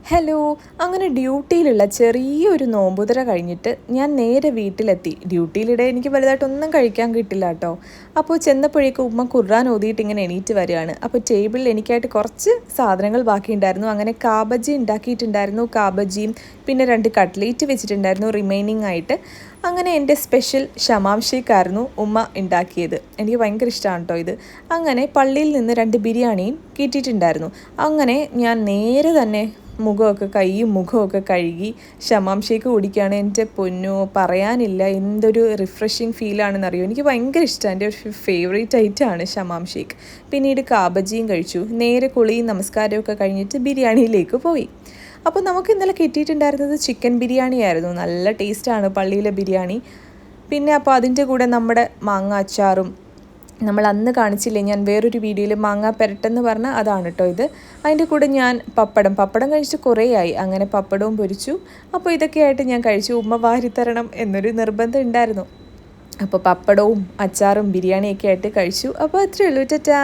Hello. അങ്ങനെ ഡ്യൂട്ടിയിലുള്ള ചെറിയൊരു നോമ്പുതര കഴിഞ്ഞിട്ട് ഞാൻ നേരെ വീട്ടിലെത്തി. ഡ്യൂട്ടിയിലിടെ എനിക്ക് വലുതായിട്ടൊന്നും കഴിക്കാൻ കിട്ടില്ല കേട്ടോ. അപ്പോൾ ചെന്നപ്പോഴേക്കും ഉമ്മ ഖുർആൻ ഓതിയിട്ട് ഇങ്ങനെ എണീറ്റ് വരികയാണ്. അപ്പോൾ ടേബിളിൽ എനിക്കായിട്ട് കുറച്ച് സാധനങ്ങൾ ബാക്കിയുണ്ടായിരുന്നു. അങ്ങനെ കാബജി ഉണ്ടാക്കിയിട്ടുണ്ടായിരുന്നു. കാബജിയും പിന്നെ 2 കട്ട്ലേറ്റ് വെച്ചിട്ടുണ്ടായിരുന്നു റിമൈനിങ് ആയിട്ട്. അങ്ങനെ എൻ്റെ സ്പെഷ്യൽ ഷമാം ഷേക്കായിരുന്നു ഉമ്മ ഉണ്ടാക്കിയത്. എനിക്ക് ഭയങ്കര ഇഷ്ടമാണ് കേട്ടോ ഇത്. അങ്ങനെ പള്ളിയിൽ നിന്ന് 2 ബിരിയാണിയും കിട്ടിയിട്ടുണ്ടായിരുന്നു. അങ്ങനെ ഞാൻ നേരെ തന്നെ കൈയും മുഖമൊക്കെ കഴുകി ഷമാം ഷേക്ക് കുടിക്കുകയാണ്. എൻ്റെ പൊന്നോ, പറയാനില്ല, എന്തൊരു റിഫ്രഷിങ് ഫീലാണെന്നറിയോ. എനിക്ക് ഭയങ്കര ഇഷ്ടമാണ്. എൻ്റെ ഒരു ഫേവറേറ്റ് ഐറ്റമാണ് ഷമാം ഷേക്ക്. പിന്നീട് കാബജിയും കഴിച്ചു. നേരെ കുളിയും നമസ്കാരമൊക്കെ കഴിഞ്ഞിട്ട് ബിരിയാണിയിലേക്ക് പോയി. അപ്പോൾ നമുക്ക് ഇന്നലെ കിട്ടിയിട്ടുണ്ടായിരുന്നത് ചിക്കൻ ബിരിയാണി ആയിരുന്നു. നല്ല ടേസ്റ്റാണ് പള്ളിയിലെ ബിരിയാണി. പിന്നെ അപ്പോൾ അതിൻ്റെ കൂടെ നമ്മുടെ മാങ്ങ അച്ചാറും, നമ്മൾ അന്ന് കാണിച്ചില്ലേ ഞാൻ വേറൊരു വീഡിയോയിൽ മാങ്ങ പെരട്ടെന്ന് പറഞ്ഞാൽ അതാണ് കേട്ടോ ഇത്. അതിൻ്റെ കൂടെ ഞാൻ പപ്പടം കഴിച്ചിട്ട് കുറേ ആയി. അങ്ങനെ പപ്പടവും പൊരിച്ചു. അപ്പോൾ ഇതൊക്കെയായിട്ട് ഞാൻ കഴിച്ചു. ഉമ്മ വാരിത്തരണം എന്നൊരു നിർബന്ധം ഉണ്ടായിരുന്നു. അപ്പോൾ പപ്പടവും അച്ചാറും ബിരിയാണിയൊക്കെ ആയിട്ട് കഴിച്ചു. അപ്പോൾ അത്രയേ ഉള്ളൂ. ടാറ്റാ.